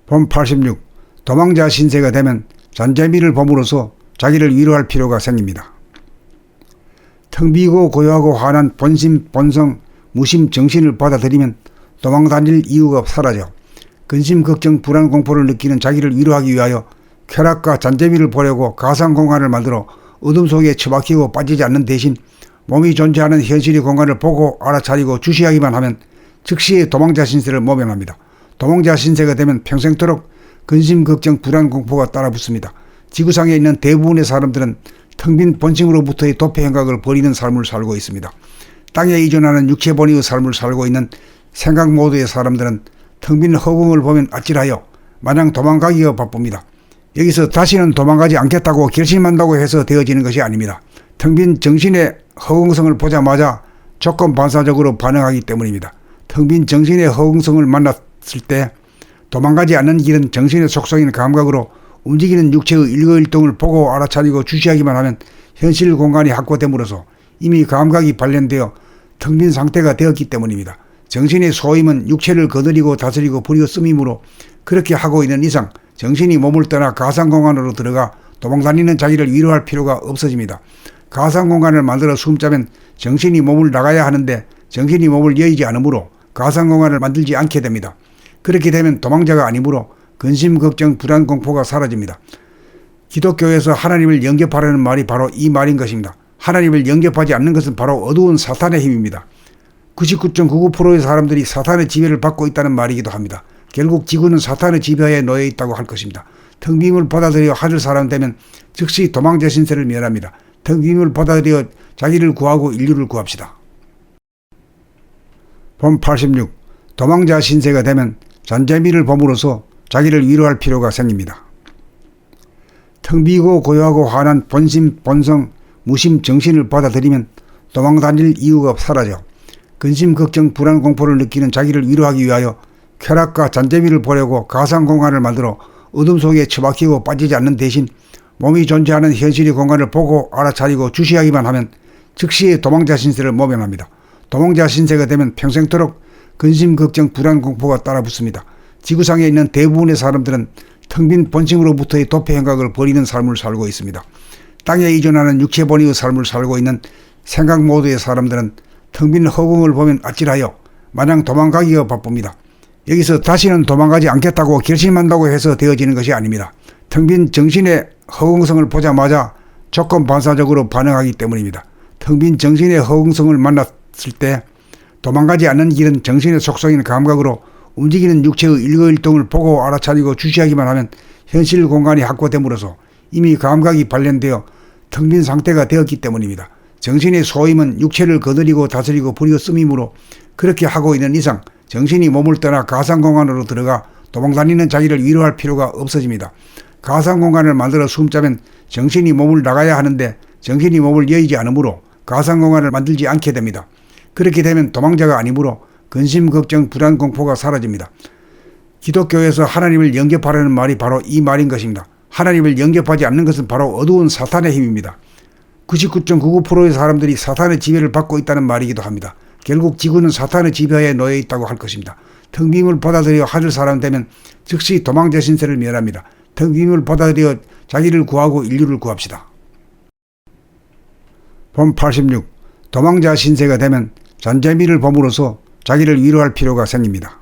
본 86. 도망자 신세가 되면 잔재미를 범으로써 자기를 위로할 필요가 생깁니다. 텅 비고 고요하고 환한 본심, 본성, 무심, 정신을 받아들이면 도망다닐 이유가 사라져 근심, 걱정, 불안, 공포를 느끼는 자기를 위로하기 위하여 쾌락과 잔재미를 보려고 가상공간을 만들어 어둠 속에 처박히고 빠지지 않는 대신 몸이 존재하는 현실의 공간을 보고 알아차리고 주시하기만 하면 즉시 도망자 신세를 모면합니다. 도망자 신세가 되면 평생토록 근심, 걱정, 불안, 공포가 따라붙습니다. 지구상에 있는 대부분의 사람들은 텅 빈 본심으로부터의 도피 행각을 버리는 삶을 살고 있습니다. 땅에 이존하는 육체본위의 삶을 살고 있는 생각 모드의 사람들은 텅 빈 허공을 보면 아찔하여 마냥 도망가기가 바쁩니다. 여기서 다시는 도망가지 않겠다고 결심한다고 해서 되어지는 것이 아닙니다. 텅 빈 정신의 허공성을 보자마자 조건 반사적으로 반응하기 때문입니다. 텅 빈 정신의 허공성을 만났을 때 도망가지 않는 길은 정신의 속성인 감각으로 움직이는 육체의 일거일동을 보고 알아차리고 주시하기만 하면 현실 공간이 확보됨으로써 이미 감각이 발현되어 텅 빈 상태가 되었기 때문입니다. 정신의 소임은 육체를 거느리고 다스리고 부리고 쓰므로 그렇게 하고 있는 이상 정신이 몸을 떠나 가상공간으로 들어가 도망다니는 자기를 위로할 필요가 없어집니다. 가상공간을 만들어 숨자면 정신이 몸을 나가야 하는데 정신이 몸을 여의지 않으므로 가상공간을 만들지 않게 됩니다. 그렇게 되면 도망자가 아니므로 근심, 걱정, 불안, 공포가 사라집니다. 기독교에서 하나님을 영접하라는 말이 바로 이 말인 것입니다. 하나님을 영접하지 않는 것은 바로 어두운 사탄의 힘입니다. 99.99%의 사람들이 사탄의 지배를 받고 있다는 말이기도 합니다. 결국 지구는 사탄의 지배하에 놓여 있다고 할 것입니다. 텅 빔을 받아들여 하늘 사람 되면 즉시 도망자 신세를 멸합니다. 텅 빔을 받아들여 자기를 구하고 인류를 구합시다. 본 86. 도망자 신세가 되면 잔재미를 범으로써 자기를 위로할 필요가 생깁니다. 텅 비고 고요하고 환한 본심, 본성, 무심, 정신을 받아들이면 도망다닐 이유가 사라져 근심, 걱정, 불안, 공포를 느끼는 자기를 위로하기 위하여 쾌락과 잔재미를 보려고 가상공간을 만들어 어둠 속에 처박히고 빠지지 않는 대신 몸이 존재하는 현실의 공간을 보고 알아차리고 주시하기만 하면 즉시 도망자 신세를 모면합니다. 도망자 신세가 되면 평생토록 근심, 걱정, 불안, 공포가 따라붙습니다. 지구상에 있는 대부분의 사람들은 텅 빈 본심으로부터의 도피 행각을 버리는 삶을 살고 있습니다. 땅에 이존하는 육체본위의 삶을 살고 있는 생각 모드의 사람들은 텅 빈 허공을 보면 아찔하여 마냥 도망가기가 바쁩니다. 여기서 다시는 도망가지 않겠다고 결심한다고 해서 되어지는 것이 아닙니다. 텅 빈 정신의 허공성을 보자마자 조건 반사적으로 반응하기 때문입니다. 텅 빈 정신의 허공성을 만났을 때 도망가지 않는 길은 정신의 속성인 감각으로 움직이는 육체의 일거일동을 보고 알아차리고 주시하기만 하면 현실 공간이 확보됨으로써 이미 감각이 발현되어 텅 빈 상태가 되었기 때문입니다. 정신의 소임은 육체를 거느리고 다스리고 부리고 쓰므로 그렇게 하고 있는 이상 정신이 몸을 떠나 가상공간으로 들어가 도망다니는 자기를 위로할 필요가 없어집니다. 가상공간을 만들어 숨자면 정신이 몸을 나가야 하는데 정신이 몸을 여의지 않으므로 가상공간을 만들지 않게 됩니다. 그렇게 되면 도망자가 아니므로 근심, 걱정, 불안, 공포가 사라집니다. 기독교에서 하나님을 영접하라는 말이 바로 이 말인 것입니다. 하나님을 영접하지 않는 것은 바로 어두운 사탄의 힘입니다. 99.99%의 사람들이 사탄의 지배를 받고 있다는 말이기도 합니다. 결국 지구는 사탄의 지배하에 놓여 있다고 할 것입니다. 텅 빔을 받아들여 하늘 사람 되면 즉시 도망자 신세를 멸합니다. 텅 빔을 받아들여 자기를 구하고 인류를 구합시다. 본 86. 도망자 신세가 되면 잔재미를 범으로써 자기를 위로할 필요가 생깁니다.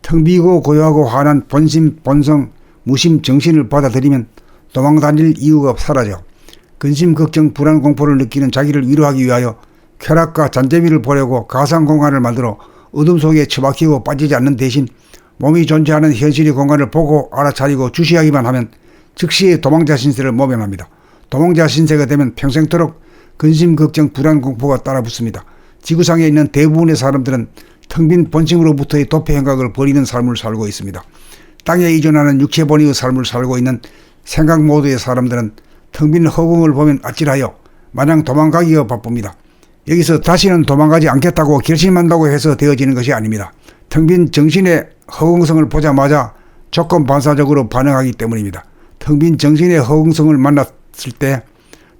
텅 비고 고요하고 환한 본심, 본성, 무심, 정신을 받아들이면 도망다닐 이유가 사라져 근심, 걱정, 불안, 공포를 느끼는 자기를 위로하기 위하여 쾌락과 잔재미를 보려고 가상공간을 만들어 어둠 속에 처박히고 빠지지 않는 대신 몸이 존재하는 현실의 공간을 보고 알아차리고 주시하기만 하면 즉시 도망자 신세를 모면합니다. 도망자 신세가 되면 평생토록 근심, 걱정, 불안, 공포가 따라붙습니다. 지구상에 있는 대부분의 사람들은 텅 빈 본심으로부터의 도피 행각을 버리는 삶을 살고 있습니다. 땅에 이존하는 육체본위의 삶을 살고 있는 생각 모드의 사람들은 텅 빈 허공을 보면 아찔하여 마냥 도망가기가 바쁩니다. 여기서 다시는 도망가지 않겠다고 결심한다고 해서 되어지는 것이 아닙니다. 텅 빈 정신의 허공성을 보자마자 조건 반사적으로 반응하기 때문입니다. 텅 빈 정신의 허공성을 만났을 때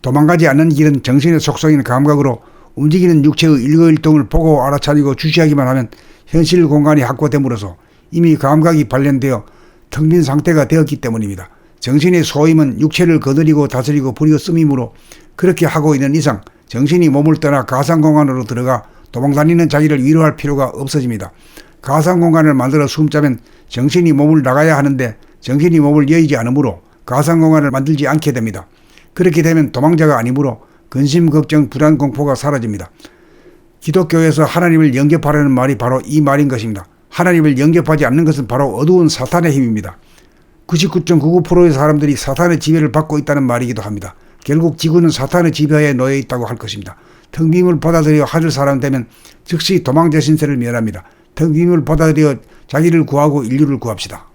도망가지 않는 길은 정신의 속성인 감각으로 움직이는 육체의 일거일동을 보고 알아차리고 주시하기만 하면 현실 공간이 확보됨으로써 이미 감각이 발현되어 텅 빈 상태가 되었기 때문입니다. 정신의 소임은 육체를 거느리고 다스리고 부리고 쓰므로 그렇게 하고 있는 이상 정신이 몸을 떠나 가상공간으로 들어가 도망다니는 자기를 위로할 필요가 없어집니다. 가상공간을 만들어 숨자면 정신이 몸을 나가야 하는데 정신이 몸을 여의지 않으므로 가상공간을 만들지 않게 됩니다. 그렇게 되면 도망자가 아니므로 근심, 걱정, 불안, 공포가 사라집니다. 기독교에서 하나님을 영접하라는 말이 바로 이 말인 것입니다. 하나님을 영접하지 않는 것은 바로 어두운 사탄의 힘입니다. 99.99%의 사람들이 사탄의 지배를 받고 있다는 말이기도 합니다. 결국 지구는 사탄의 지배하에 놓여 있다고 할 것입니다. 텅 빔을 받아들여 하늘 사람 되면 즉시 도망자 신세를 면합니다. 텅 빔을 받아들여 자기를 구하고 인류를 구합시다.